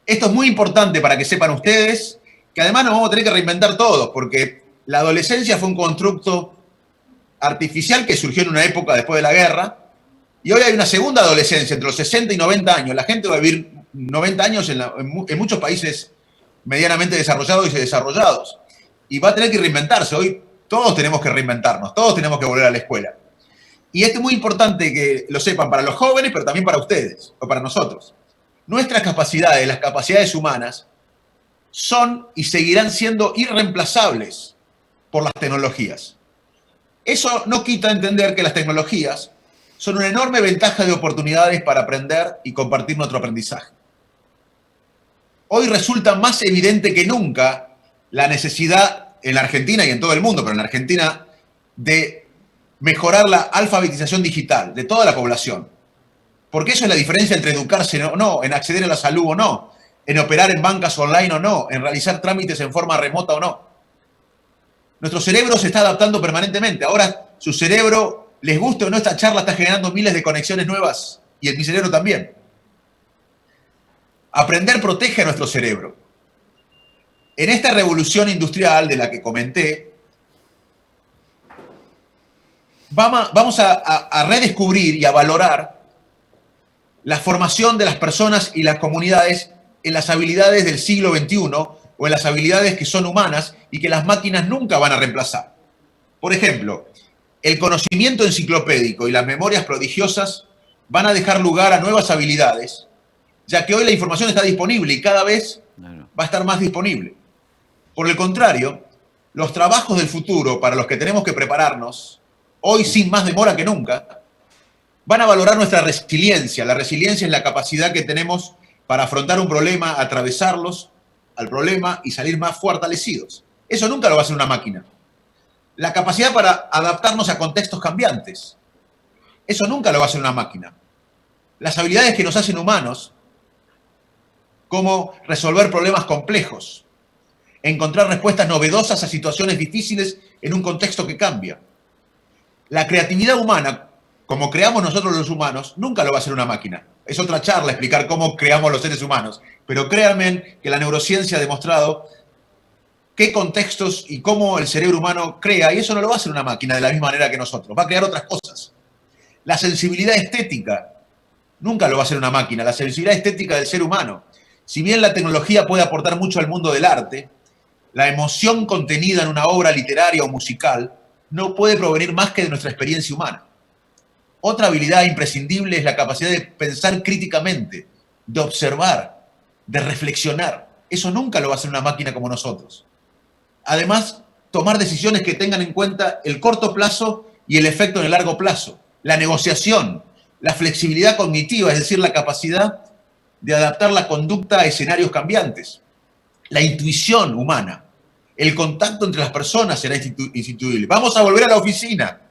Esto es muy importante para que sepan ustedes que además nos vamos a tener que reinventar todos, porque la adolescencia fue un constructo artificial que surgió en una época después de la guerra, y hoy hay una segunda adolescencia entre los 60 y 90 años. La gente va a vivir 90 años en muchos países medianamente desarrollados y desarrollados, y va a tener que reinventarse. Hoy todos tenemos que reinventarnos, todos tenemos que volver a la escuela. Y esto es muy importante que lo sepan para los jóvenes, pero también para ustedes, o para nosotros. Nuestras capacidades, las capacidades humanas, son y seguirán siendo irreemplazables por las tecnologías. Eso no quita entender que las tecnologías son una enorme ventaja de oportunidades para aprender y compartir nuestro aprendizaje. Hoy resulta más evidente que nunca la necesidad en la Argentina y en todo el mundo, pero en la Argentina, de mejorar la alfabetización digital de toda la población. Porque eso es la diferencia entre educarse o no, en acceder a la salud o no, en operar en bancas online o no, en realizar trámites en forma remota o no. Nuestro cerebro se está adaptando permanentemente. Ahora su cerebro, les guste o no, esta charla está generando miles de conexiones nuevas, y en mi cerebro también. Aprender protege a nuestro cerebro. En esta revolución industrial de la que comenté, vamos a redescubrir y a valorar la formación de las personas y las comunidades en las habilidades del siglo XXI, o en las habilidades que son humanas y que las máquinas nunca van a reemplazar. Por ejemplo, el conocimiento enciclopédico y las memorias prodigiosas van a dejar lugar a nuevas habilidades, ya que hoy la información está disponible y cada vez va a estar más disponible. Por el contrario, los trabajos del futuro para los que tenemos que prepararnos, hoy sin más demora que nunca, van a valorar nuestra resiliencia. La resiliencia es la capacidad que tenemos para afrontar un problema, atravesarlos al problema y salir más fortalecidos. Eso nunca lo va a hacer una máquina. La capacidad para adaptarnos a contextos cambiantes. Eso nunca lo va a hacer una máquina. Las habilidades que nos hacen humanos, como resolver problemas complejos, encontrar respuestas novedosas a situaciones difíciles en un contexto que cambia. La creatividad humana, como creamos nosotros los humanos, nunca lo va a hacer una máquina. Es otra charla explicar cómo creamos los seres humanos. Pero créanme que la neurociencia ha demostrado qué contextos y cómo el cerebro humano crea, y eso no lo va a hacer una máquina de la misma manera que nosotros. Va a crear otras cosas. La sensibilidad estética nunca lo va a hacer una máquina. La sensibilidad estética del ser humano. Si bien la tecnología puede aportar mucho al mundo del arte, la emoción contenida en una obra literaria o musical no puede provenir más que de nuestra experiencia humana. Otra habilidad imprescindible es la capacidad de pensar críticamente, de observar, de reflexionar. Eso nunca lo va a hacer una máquina como nosotros. Además, tomar decisiones que tengan en cuenta el corto plazo y el efecto en el largo plazo. La negociación, la flexibilidad cognitiva, es decir, la capacidad de adaptar la conducta a escenarios cambiantes. La intuición humana, el contacto entre las personas será instituible. Vamos a volver a la oficina,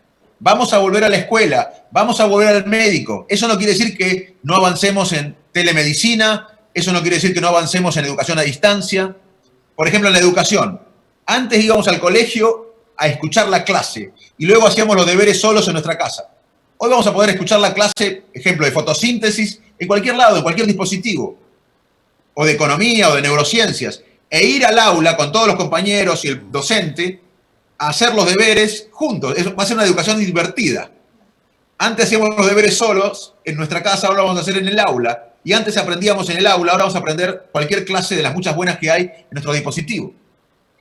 vamos a volver a la escuela, vamos a volver al médico. Eso no quiere decir que no avancemos en telemedicina, eso no quiere decir que no avancemos en educación a distancia. Por ejemplo, en la educación. Antes íbamos al colegio a escuchar la clase y luego hacíamos los deberes solos en nuestra casa. Hoy vamos a poder escuchar la clase, ejemplo, de fotosíntesis, en cualquier lado, en cualquier dispositivo, o de economía o de neurociencias, e ir al aula con todos los compañeros y el docente a hacer los deberes juntos. Eso va a ser una educación divertida. Antes hacíamos los deberes solos en nuestra casa, ahora lo vamos a hacer en el aula. Y antes aprendíamos en el aula, ahora vamos a aprender cualquier clase de las muchas buenas que hay en nuestro dispositivo.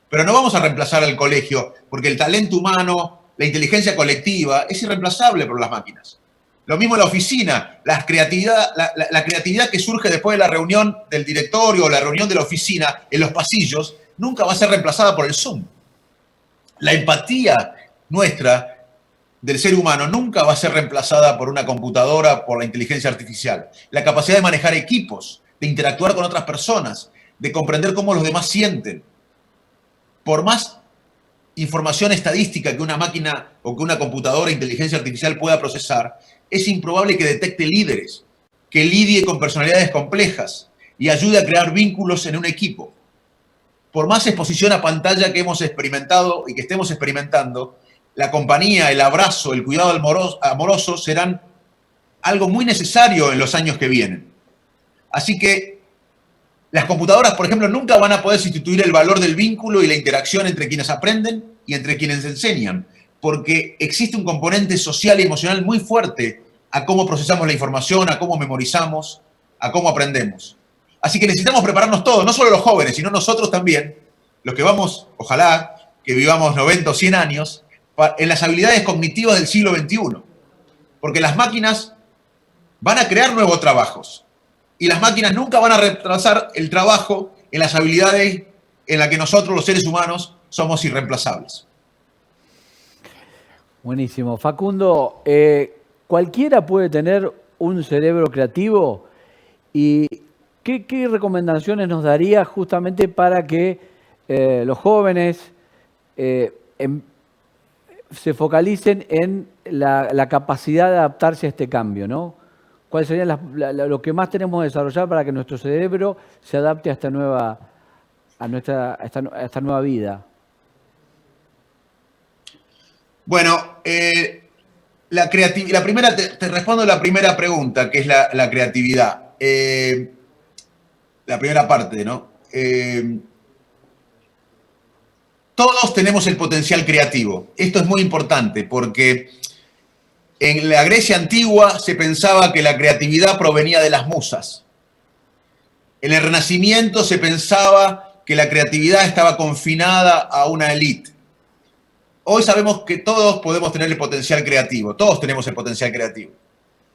Pero no vamos a reemplazar al colegio, porque el talento humano, la inteligencia colectiva, es irreemplazable por las máquinas. Lo mismo en la oficina, la creatividad que surge después de la reunión del directorio o la reunión de la oficina en los pasillos, nunca va a ser reemplazada por el Zoom. La empatía nuestra del ser humano nunca va a ser reemplazada por una computadora, por la inteligencia artificial. La capacidad de manejar equipos, de interactuar con otras personas, de comprender cómo los demás sienten. Por más información estadística que una máquina o que una computadora de inteligencia artificial pueda procesar, es improbable que detecte líderes, que lidie con personalidades complejas y ayude a crear vínculos en un equipo. Por más exposición a pantalla que hemos experimentado y que estemos experimentando, la compañía, el abrazo, el cuidado amoroso serán algo muy necesario en los años que vienen. Así que las computadoras, por ejemplo, nunca van a poder sustituir el valor del vínculo y la interacción entre quienes aprenden y entre quienes enseñan. porque existe un componente social y emocional muy fuerte a cómo procesamos la información, a cómo memorizamos, a cómo aprendemos. Así que necesitamos prepararnos todos, no solo los jóvenes, sino nosotros también, los que vamos, ojalá, que vivamos 90 o 100 años, en las habilidades cognitivas del siglo XXI. Porque las máquinas van a crear nuevos trabajos y las máquinas nunca van a reemplazar el trabajo en las habilidades en las que nosotros, los seres humanos, somos irreemplazables. Buenísimo. Facundo, ¿cualquiera puede tener un cerebro creativo? ¿Y qué recomendaciones nos daría justamente para que los jóvenes se focalicen en la capacidad de adaptarse a este cambio, ¿no? ¿Cuál sería lo que más tenemos que desarrollar para que nuestro cerebro se adapte a esta nueva vida? Bueno, la primera, te respondo la primera pregunta, que es la creatividad. La primera parte, ¿no? Todos tenemos el potencial creativo. Esto es muy importante porque en la Grecia antigua se pensaba que la creatividad provenía de las musas. En el Renacimiento se pensaba que la creatividad estaba confinada a una élite. Hoy sabemos que todos podemos tener el potencial creativo, todos tenemos el potencial creativo.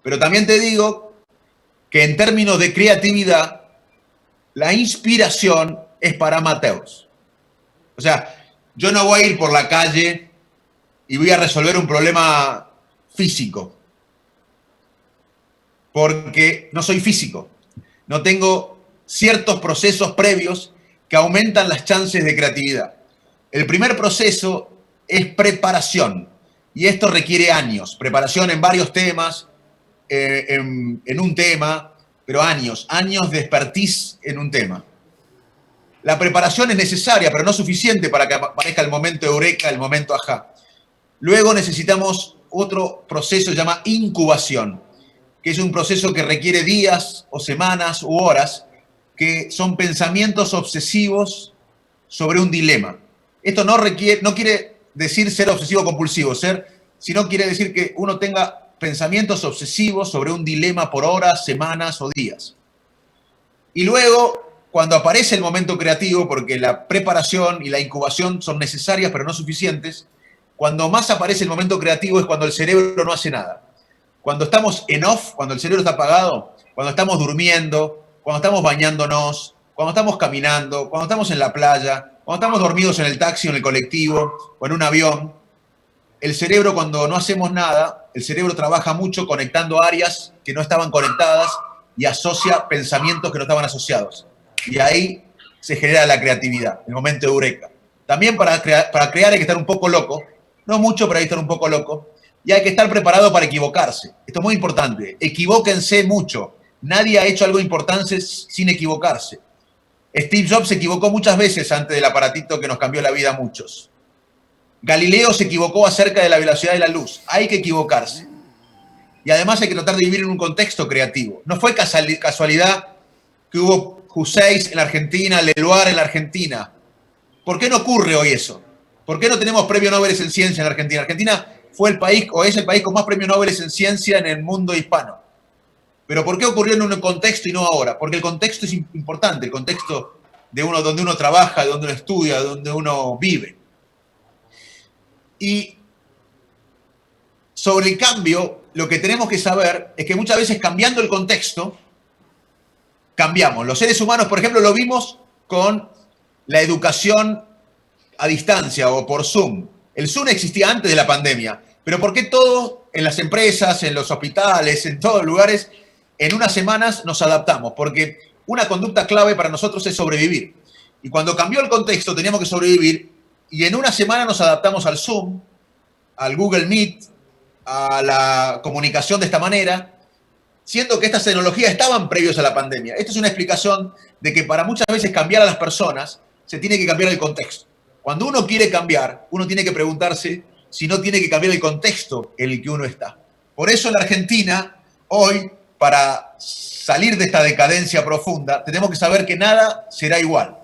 Pero también te digo que en términos de creatividad, la inspiración es para amateurs. O sea, yo no voy a ir por la calle y voy a resolver un problema físico, porque no soy físico, no tengo ciertos procesos previos que aumentan las chances de creatividad. El primer proceso es preparación, y esto requiere años, preparación en varios temas, en un tema, pero años de expertise en un tema. La preparación es necesaria, pero no suficiente para que aparezca el momento eureka, el momento ajá. Luego necesitamos otro proceso que se llama incubación, que es un proceso que requiere días o semanas u horas, que son pensamientos obsesivos sobre un dilema. Esto no quiere decir ser obsesivo compulsivo, sino quiere decir que uno tenga pensamientos obsesivos sobre un dilema por horas, semanas o días. Y luego, cuando aparece el momento creativo, porque la preparación y la incubación son necesarias pero no suficientes, cuando más aparece el momento creativo es cuando el cerebro no hace nada. Cuando estamos en off, cuando el cerebro está apagado, cuando estamos durmiendo, cuando estamos bañándonos, cuando estamos caminando, cuando estamos en la playa, cuando estamos dormidos en el taxi, en el colectivo o en un avión, el cerebro, cuando no hacemos nada, el cerebro trabaja mucho conectando áreas que no estaban conectadas y asocia pensamientos que no estaban asociados. Y ahí se genera la creatividad, el momento de eureka. También para crear hay que estar un poco loco, no mucho, pero hay que estar un poco loco. Y hay que estar preparado para equivocarse. Esto es muy importante. Equivóquense mucho. Nadie ha hecho algo importante sin equivocarse. Steve Jobs se equivocó muchas veces antes del aparatito que nos cambió la vida a muchos. Galileo se equivocó acerca de la velocidad de la luz. Hay que equivocarse. Y además hay que tratar de vivir en un contexto creativo. No fue casualidad que hubo Juseis en la Argentina, Leloir en la Argentina. ¿Por qué no ocurre hoy eso? ¿Por qué no tenemos premios Nobel en ciencia en Argentina? Argentina fue el país, o es el país con más premios Nobel en ciencia en el mundo hispano. Pero ¿por qué ocurrió en un contexto y no ahora? Porque el contexto es importante, el contexto de donde uno trabaja, de donde uno estudia, de donde uno vive. Y sobre el cambio, lo que tenemos que saber es que muchas veces cambiando el contexto, cambiamos. Los seres humanos, por ejemplo, lo vimos con la educación a distancia o por Zoom. El Zoom existía antes de la pandemia, pero ¿por qué todos en las empresas, en los hospitales, en todos los lugares, en unas semanas nos adaptamos? Porque una conducta clave para nosotros es sobrevivir. Y cuando cambió el contexto teníamos que sobrevivir y en una semana nos adaptamos al Zoom, al Google Meet, a la comunicación de esta manera, siendo que estas tecnologías estaban previos a la pandemia. Esto es una explicación de que para muchas veces cambiar a las personas se tiene que cambiar el contexto. Cuando uno quiere cambiar, uno tiene que preguntarse si no tiene que cambiar el contexto en el que uno está. Por eso en la Argentina, hoy, para salir de esta decadencia profunda, tenemos que saber que nada será igual,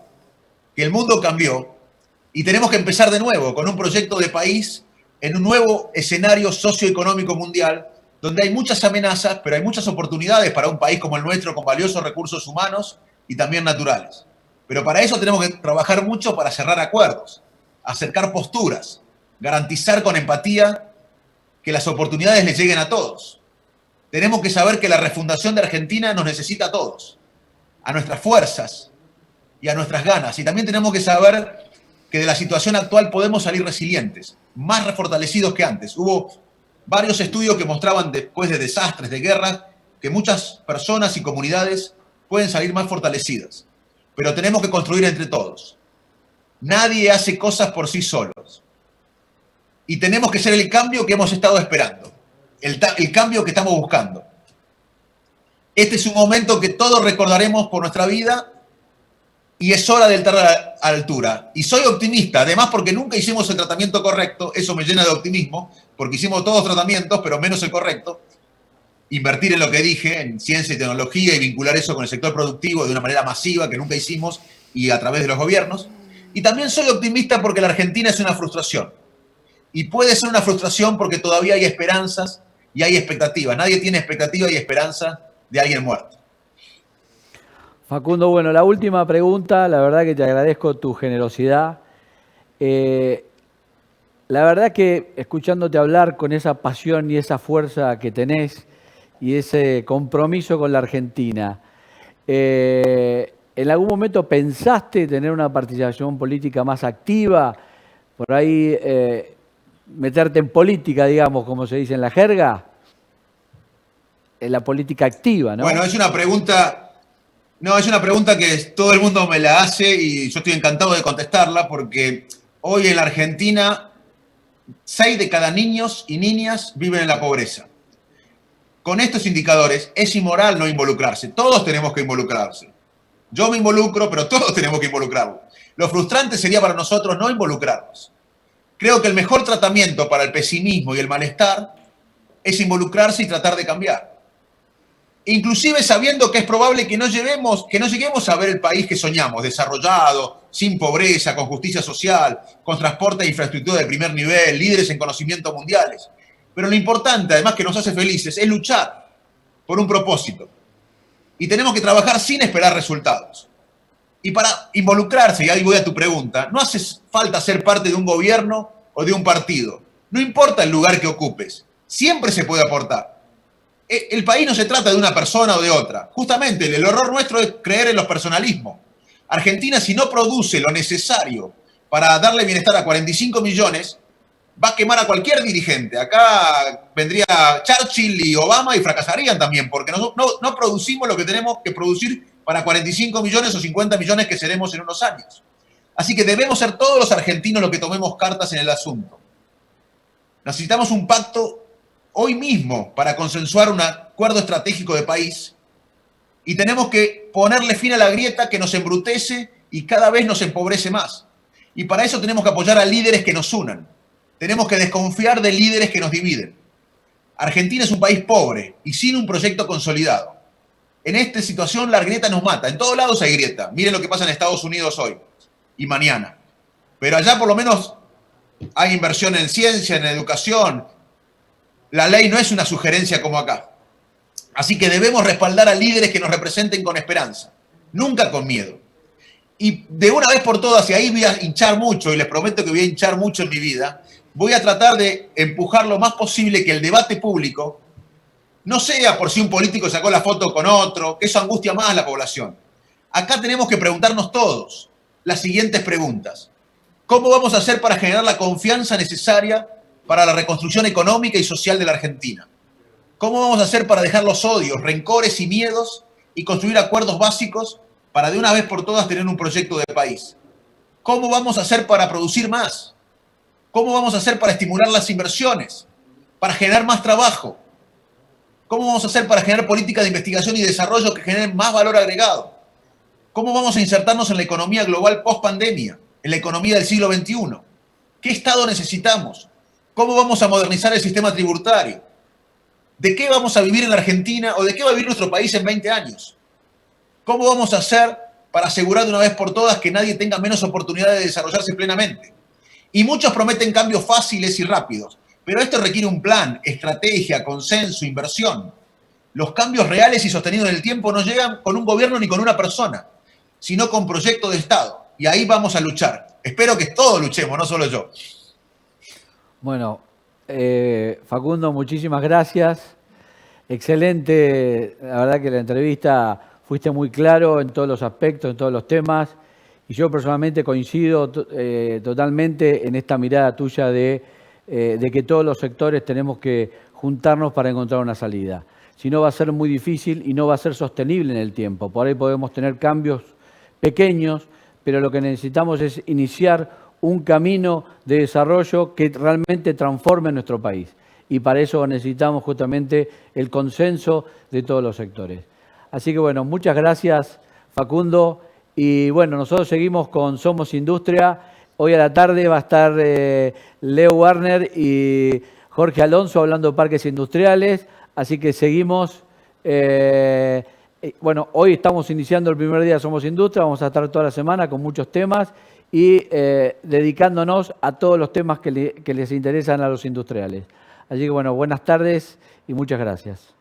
que el mundo cambió y tenemos que empezar de nuevo con un proyecto de país en un nuevo escenario socioeconómico mundial, donde hay muchas amenazas, pero hay muchas oportunidades para un país como el nuestro, con valiosos recursos humanos y también naturales. Pero para eso tenemos que trabajar mucho para cerrar acuerdos, acercar posturas, garantizar con empatía que las oportunidades les lleguen a todos. Tenemos que saber que la refundación de Argentina nos necesita a todos, a nuestras fuerzas y a nuestras ganas. Y también tenemos que saber que de la situación actual podemos salir resilientes, más refortalecidos que antes. Hubo varios estudios que mostraban, después de desastres, de guerras, que muchas personas y comunidades pueden salir más fortalecidas. Pero tenemos que construir entre todos. Nadie hace cosas por sí solos. Y tenemos que ser el cambio que hemos estado esperando, el cambio que estamos buscando. Este es un momento que todos recordaremos por nuestra vida y es hora de estar a la altura. Y soy optimista, además porque nunca hicimos el tratamiento correcto, eso me llena de optimismo, porque hicimos todos tratamientos, pero menos el correcto. Invertir en lo que dije, en ciencia y tecnología, y vincular eso con el sector productivo de una manera masiva que nunca hicimos y a través de los gobiernos. Y también soy optimista porque la Argentina es una frustración. Y puede ser una frustración porque todavía hay esperanzas y hay expectativas. Nadie tiene expectativa y esperanza de alguien muerto. Facundo, bueno, la última pregunta, la verdad que te agradezco tu generosidad. La verdad que escuchándote hablar con esa pasión y esa fuerza que tenés y ese compromiso con la Argentina, ¿en algún momento pensaste tener una participación política más activa? Por ahí meterte en política, digamos, como se dice en la jerga, en la política activa, ¿no? Bueno, es una pregunta que todo el mundo me la hace y yo estoy encantado de contestarla porque hoy en la Argentina 6 de cada niños y niñas viven en la pobreza. Con estos indicadores es inmoral no involucrarse. Todos tenemos que involucrarse. Yo me involucro, pero todos tenemos que involucrarnos. Lo frustrante sería para nosotros no involucrarnos. Creo que el mejor tratamiento para el pesimismo y el malestar es involucrarse y tratar de cambiar. Inclusive sabiendo que es probable que no lleguemos a ver el país que soñamos, desarrollado, sin pobreza, con justicia social, con transporte e infraestructura de primer nivel, líderes en conocimiento mundiales. Pero lo importante, además que nos hace felices, es luchar por un propósito. Y tenemos que trabajar sin esperar resultados. Y para involucrarse, y ahí voy a tu pregunta, no hace falta ser parte de un gobierno o de un partido. No importa el lugar que ocupes, siempre se puede aportar. El país no se trata de una persona o de otra. Justamente el error nuestro es creer en los personalismos. Argentina, si no produce lo necesario para darle bienestar a 45 millones, va a quemar a cualquier dirigente. Acá vendría Churchill y Obama y fracasarían también, porque no producimos lo que tenemos que producir para 45 millones o 50 millones que seremos en unos años. Así que debemos ser todos los argentinos los que tomemos cartas en el asunto. Necesitamos un pacto hoy mismo para consensuar un acuerdo estratégico de país y tenemos que ponerle fin a la grieta que nos embrutece y cada vez nos empobrece más. Y para eso tenemos que apoyar a líderes que nos unan. Tenemos que desconfiar de líderes que nos dividen. Argentina es un país pobre y sin un proyecto consolidado. En esta situación la grieta nos mata. En todos lados hay grieta. Miren lo que pasa en Estados Unidos hoy y mañana. Pero allá por lo menos hay inversión en ciencia, en educación. La ley no es una sugerencia como acá. Así que debemos respaldar a líderes que nos representen con esperanza, nunca con miedo. Y de una vez por todas, y ahí voy a hinchar mucho, y les prometo que voy a hinchar mucho en mi vida, voy a tratar de empujar lo más posible que el debate público no sea por si un político sacó la foto con otro, que eso angustia más a la población. Acá tenemos que preguntarnos todos las siguientes preguntas. ¿Cómo vamos a hacer para generar la confianza necesaria para la reconstrucción económica y social de la Argentina? ¿Cómo vamos a hacer para dejar los odios, rencores y miedos y construir acuerdos básicos para de una vez por todas tener un proyecto de país? ¿Cómo vamos a hacer para producir más? ¿Cómo vamos a hacer para estimular las inversiones? Para generar más trabajo. ¿Cómo vamos a hacer para generar políticas de investigación y desarrollo que generen más valor agregado? ¿Cómo vamos a insertarnos en la economía global post-pandemia, en la economía del siglo XXI? ¿Qué Estado necesitamos? ¿Cómo vamos a modernizar el sistema tributario? ¿De qué vamos a vivir en la Argentina o de qué va a vivir nuestro país en 20 años? ¿Cómo vamos a hacer para asegurar de una vez por todas que nadie tenga menos oportunidades de desarrollarse plenamente? Y muchos prometen cambios fáciles y rápidos, pero esto requiere un plan, estrategia, consenso, inversión. Los cambios reales y sostenidos en el tiempo no llegan con un gobierno ni con una persona, sino con proyectos de Estado. Y ahí vamos a luchar. Espero que todos luchemos, no solo yo. Bueno, Facundo, muchísimas gracias. Excelente, la verdad que la entrevista fuiste muy claro en todos los aspectos, en todos los temas. Y yo personalmente coincido totalmente en esta mirada tuya de que todos los sectores tenemos que juntarnos para encontrar una salida. Si no, va a ser muy difícil y no va a ser sostenible en el tiempo. Por ahí podemos tener cambios pequeños, pero lo que necesitamos es iniciar un camino de desarrollo que realmente transforme nuestro país. Y para eso necesitamos justamente el consenso de todos los sectores. Así que bueno, muchas gracias, Facundo. Y bueno, nosotros seguimos con Somos Industria. Hoy a la tarde va a estar Leo Warner y Jorge Alonso hablando de parques industriales. Así que seguimos. Bueno, hoy estamos iniciando el primer día de Somos Industria. Vamos a estar toda la semana con muchos temas y dedicándonos a todos los temas que les interesan a los industriales. Así que bueno, buenas tardes y muchas gracias.